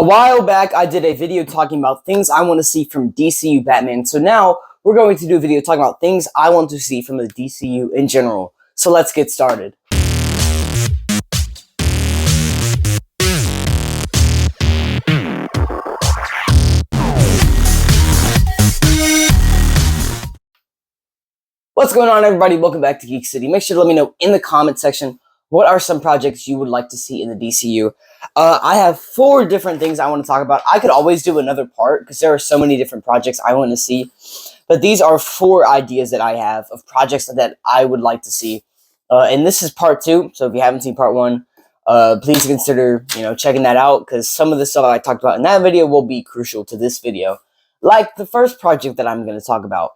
A while back, I did a video talking about things I want to see from DCU Batman. So now, we're going to do a video talking about things I want to see from the DCU in general. So let's get started. What's going on, everybody? Welcome back to Geek City. Make sure to let me know in the comment section what are some projects you would like to see in the DCU. I have 4 different things I want to talk about. I could always do another part because there are so many different projects I want to see. But these are 4 ideas that I have of projects that I would like to see. And this is part 2, so if you haven't seen part 1, please consider checking that out, because some of the stuff I talked about in that video will be crucial to this video. Like the first project that I'm going to talk about,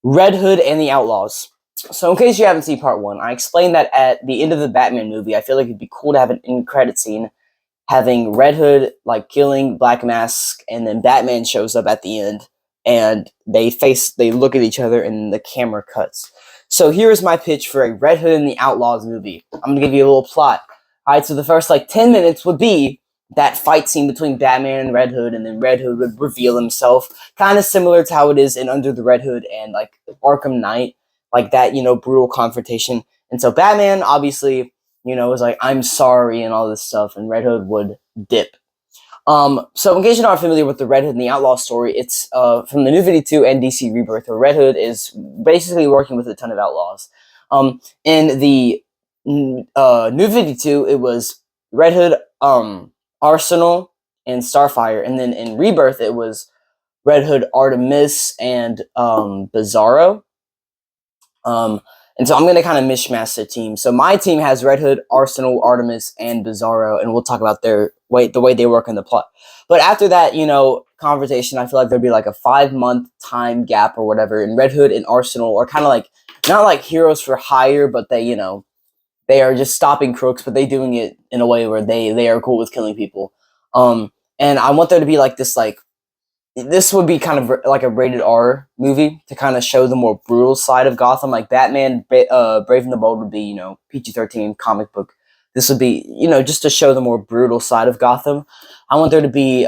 Red Hood and the Outlaws. So in case you haven't seen part 1, I explained that at the end of the Batman movie, I feel like it'd be cool to have an end credit scene having Red Hood killing Black Mask, and then Batman shows up at the end and they look at each other and the camera cuts. So here's my pitch for a Red Hood and the Outlaws movie. I'm going to give you a little plot. Alright, so the first 10 minutes would be that fight scene between Batman and Red Hood, and then Red Hood would reveal himself, kind of similar to how it is in Under the Red Hood and Arkham Knight, that brutal confrontation. And so Batman obviously was like, I'm sorry and all this stuff, and Red Hood would dip. So in case you're not familiar with the Red Hood and the Outlaw story, it's from the New 52 and DC Rebirth, where Red Hood is basically working with a ton of outlaws. In the New 52, it was Red Hood, Arsenal, and Starfire, and then in Rebirth it was Red Hood, Artemis, and Bizarro. And so I'm going to kind of mishmash the team. So my team has Red Hood, Arsenal, Artemis, and Bizarro, and we'll talk about the way they work in the plot. But after that, conversation, I feel like there'd be a 5-month time gap or whatever, and Red Hood and Arsenal are kind of not heroes for hire, but they are just stopping crooks, but they doing it in a way where they are cool with killing people. And I want there to be this would be kind of a rated R movie to kind of show the more brutal side of Gotham. Batman, Brave and the Bold would be, PG-13 comic book. This would be, just to show the more brutal side of Gotham. I want there to be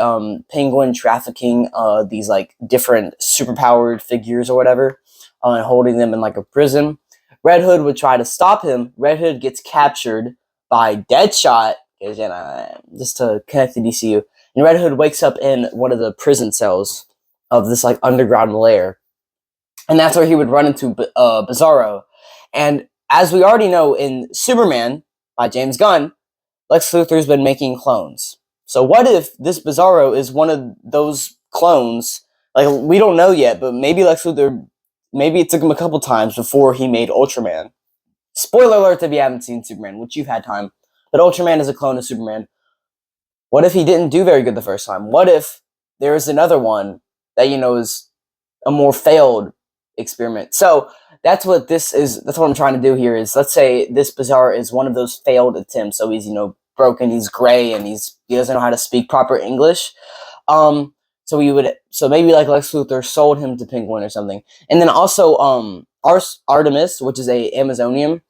Penguin trafficking these different superpowered figures or whatever, and holding them in a prison. Red Hood would try to stop him. Red Hood gets captured by Deadshot, just to connect the DCU. And Red Hood wakes up in one of the prison cells of this underground lair, and that's where he would run into Bizarro. And as we already know, in Superman by James Gunn, Lex Luthor's been making clones. So what if this Bizarro is one of those clones? We don't know yet, but maybe Lex Luthor, maybe it took him a couple times before he made Ultraman. Spoiler alert if you haven't seen Superman, which you've had time. But Ultraman is a clone of Superman. What if he didn't do very good the first time? What if there is another one that, is a more failed experiment? So that's what this is. That's what I'm trying to do here is, let's say this Bizarro is one of those failed attempts. So he's, broken, he's gray, and he doesn't know how to speak proper English. So maybe Lex Luthor sold him to Penguin or something. And then also Artemis, which is a Amazonian.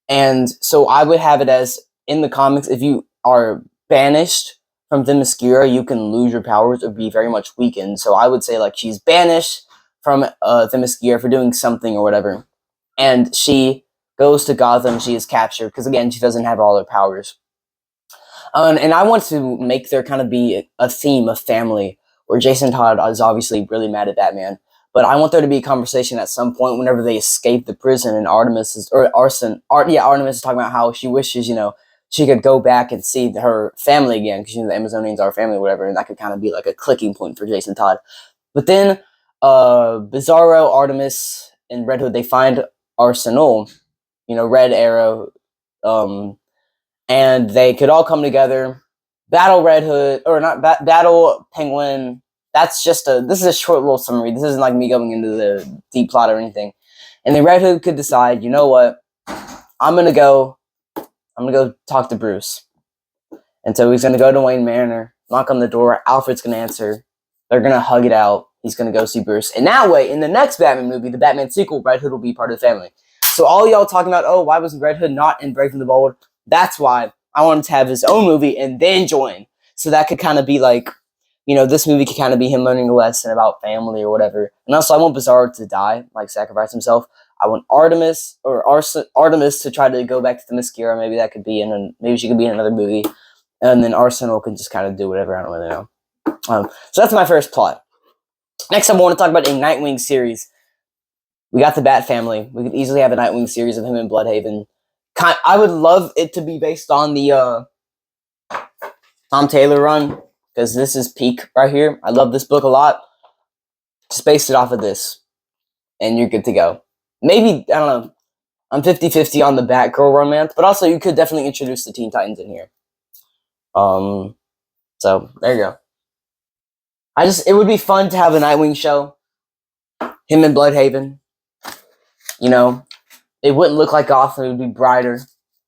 And so I would have it as, in the comics, if you are banished from Themyscira, you can lose your powers or be very much weakened. So I would say she's banished from Themyscira for doing something or whatever, and she goes to Gotham. She is captured because, again, she doesn't have all her powers. And I want to make there kind of be a theme of family, where Jason Todd is obviously really mad at Batman, but I want there to be a conversation at some point whenever they escape the prison, and Artemis is talking about how she wishes she could go back and see her family again, because the Amazonians are family or whatever, and that could kind of be a clicking point for Jason Todd. But then Bizarro, Artemis, and Red Hood, they find Arsenal, Red Arrow, and they could all come together, battle Red Hood, or not battle Penguin. This is a short little summary. This isn't me going into the deep plot or anything. And then Red Hood could decide, you know what, I'm gonna go talk to Bruce. And so he's going to go to Wayne Manor, knock on the door. Alfred's going to answer. They're going to hug it out. He's going to go see Bruce. And that way, in the next Batman movie, the Batman sequel, Red Hood will be part of the family. So all y'all talking about, oh, why was Red Hood not in Brave and the Bold? That's why I wanted to have his own movie and then join. So that could kind of be this movie could kind of be him learning a lesson about family or whatever. And also, I want Bizarro to die, like sacrifice himself. I want Artemis to try to go back to the Themyscira. Maybe that could be maybe she could be in another movie, and then Arsenal can just kind of do whatever. I don't really know. So that's my first plot. Next up, I want to talk about a Nightwing series. We got the Bat Family. We could easily have a Nightwing series of him in Bloodhaven. I would love it to be based on the Tom Taylor run, because this is peak right here. I love this book a lot. Just base it off of this, and you're good to go. Maybe, I don't know, I'm 50-50 on the Batgirl romance, but also you could definitely introduce the Teen Titans in here. So, there you go. It would be fun to have a Nightwing show. Him in Bloodhaven. It wouldn't look like Gotham. It would be brighter.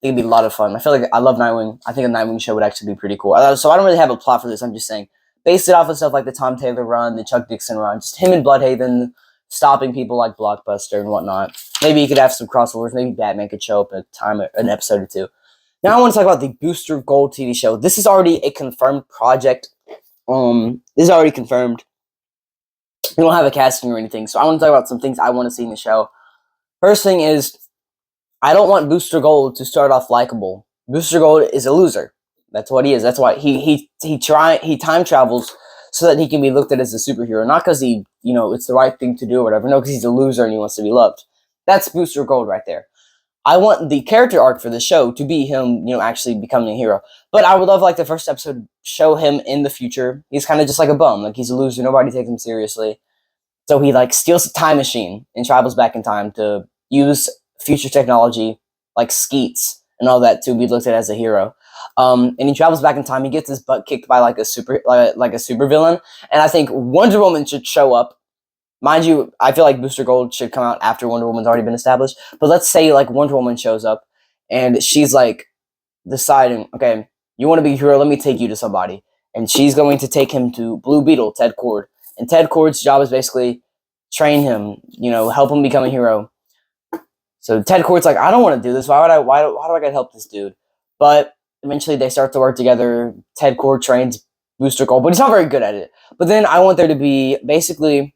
It'd be a lot of fun. I feel like I love Nightwing. I think a Nightwing show would actually be pretty cool. So I don't really have a plot for this. I'm just saying, base it off of stuff like the Tom Taylor run, the Chuck Dixon run, just him in Bloodhaven, stopping people like Blockbuster and whatnot. Maybe you could have some crossovers. Maybe Batman could show up an episode or two. Now I want to talk about the Booster Gold TV show. This is already a confirmed project. This is already confirmed. We don't have a casting or anything, so I want to talk about some things I want to see in the show. First thing is, I don't want Booster Gold to start off likable. Booster Gold is a loser. That's what he is. That's why he time travels so that he can be looked at as a superhero, not because it's the right thing to do or whatever. No, because he's a loser and he wants to be loved. That's Booster Gold right there. I want the character arc for the show to be him, actually becoming a hero. But I would love, like, the first episode show him in the future. He's kind of just like a bum. Like, he's a loser. Nobody takes him seriously. So he, like, steals a time machine and travels back in time to use future technology, like skeets and all that, to be looked at as a hero. And he travels back in time. He gets his butt kicked by, like, a super villain. And I think Wonder Woman should show up. Mind you, I feel like Booster Gold should come out after Wonder Woman's already been established. But let's say, like, Wonder Woman shows up, and she's, like, deciding, okay, you want to be a hero, let me take you to somebody. And she's going to take him to Blue Beetle, Ted Kord. And Ted Kord's job is basically train him, help him become a hero. So Ted Kord's like, I don't want to do this. Why do I gotta help this dude? But eventually they start to work together. Ted Kord trains Booster Gold, but he's not very good at it. But then I want there to be basically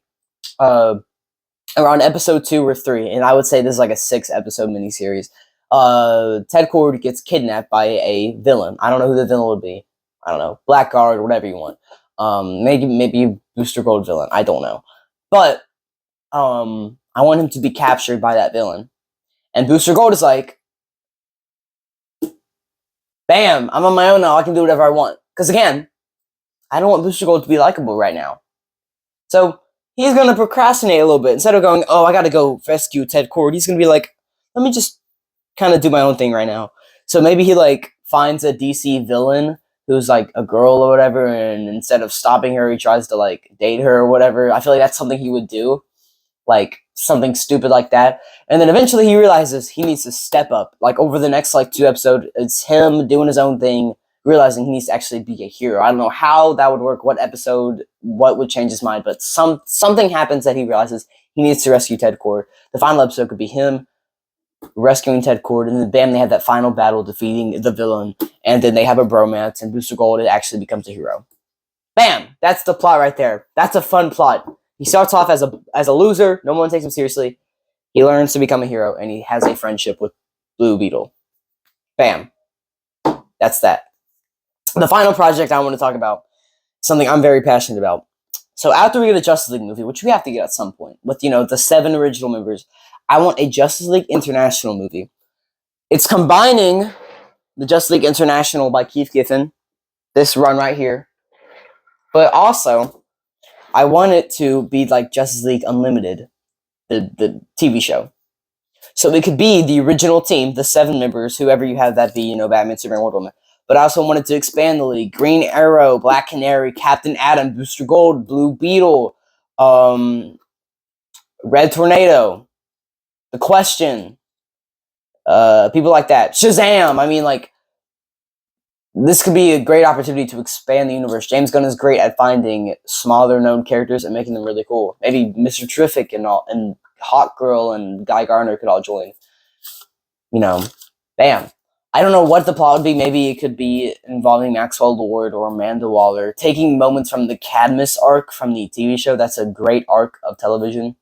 around episode 2 or 3, and I would say this is like a 6-episode miniseries. Ted Kord gets kidnapped by a villain. I don't know who the villain would be. I don't know, Blackguard, whatever you want. Maybe Booster Gold villain. I don't know, but I want him to be captured by that villain. And Booster Gold is like, bam, I'm on my own now. I can do whatever I want. Because again, I don't want Booster Gold to be likable right now. So he's going to procrastinate a little bit. Instead of going, oh, I got to go rescue Ted Kord, he's going to be like, let me just kind of do my own thing right now. So maybe he, like, finds a DC villain who's, like, a girl or whatever, and instead of stopping her, he tries to, like, date her or whatever. I feel like that's something he would do. Like, something stupid like that. And then eventually he realizes he needs to step up. Like, over the next, like, 2 episodes, it's him doing his own thing, realizing he needs to actually be a hero. I don't know how that would work, what episode, what would change his mind, but something happens that he realizes he needs to rescue Ted Kord. The final episode could be him rescuing Ted Kord, and then bam, they have that final battle defeating the villain, and then they have a bromance, and Booster Gold actually becomes a hero. Bam! That's the plot right there. That's a fun plot. He starts off as a loser. No one takes him seriously. He learns to become a hero, and he has a friendship with Blue Beetle. Bam. That's that. The final project I want to talk about, something I'm very passionate about. So after we get a Justice League movie, which we have to get at some point, with, the 7 original members, I want a Justice League International movie. It's combining the Justice League International by Keith Giffen, this run right here, but also I want it to be like Justice League Unlimited, the TV show. So it could be the original team, the 7 members, whoever you have that be, Batman, Superman, Wonder Woman. But I also wanted to expand the league. Green Arrow, Black Canary, Captain Atom, Booster Gold, Blue Beetle, Red Tornado, The Question, people like that. Shazam! I mean, like, this could be a great opportunity to expand the universe. James Gunn is great at finding smaller known characters and making them really cool. Maybe Mr. Terrific and Hawk Girl and Guy Gardner could all join. Bam. I don't know what the plot would be. Maybe it could be involving Maxwell Lord or Amanda Waller, taking moments from the Cadmus arc from the TV show. That's a great arc of television.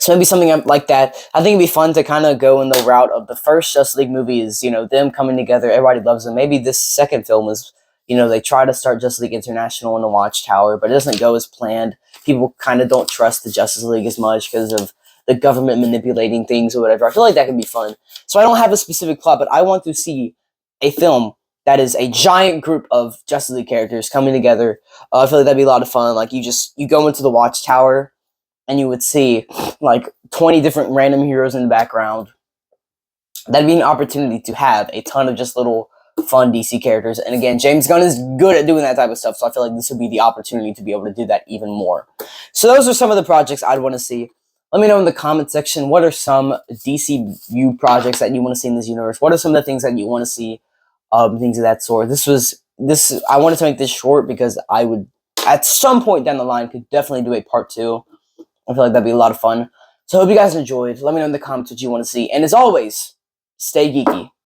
So maybe something like that. I think it'd be fun to kind of go in the route of the first Justice League movie is, them coming together. Everybody loves them. Maybe this second film is, they try to start Justice League International in the Watchtower, but it doesn't go as planned. People kind of don't trust the Justice League as much because of the government manipulating things or whatever. I feel like that could be fun. So I don't have a specific plot, but I want to see a film that is a giant group of Justice League characters coming together. I feel like that'd be a lot of fun. Like, you go into the Watchtower and you would see like 20 different random heroes in the background. That'd be an opportunity to have a ton of just little fun DC characters. And again, James Gunn is good at doing that type of stuff, so I feel like this would be the opportunity to be able to do that even more. So those are some of the projects I'd want to see. Let me know in the comment section, what are some DCU projects that you want to see in this universe? What are some of the things that you want to see? Things of that sort. I wanted to make this short because I would, at some point down the line, could definitely do a part 2. I feel like that'd be a lot of fun. So I hope you guys enjoyed. Let me know in the comments what you want to see. And as always, stay geeky.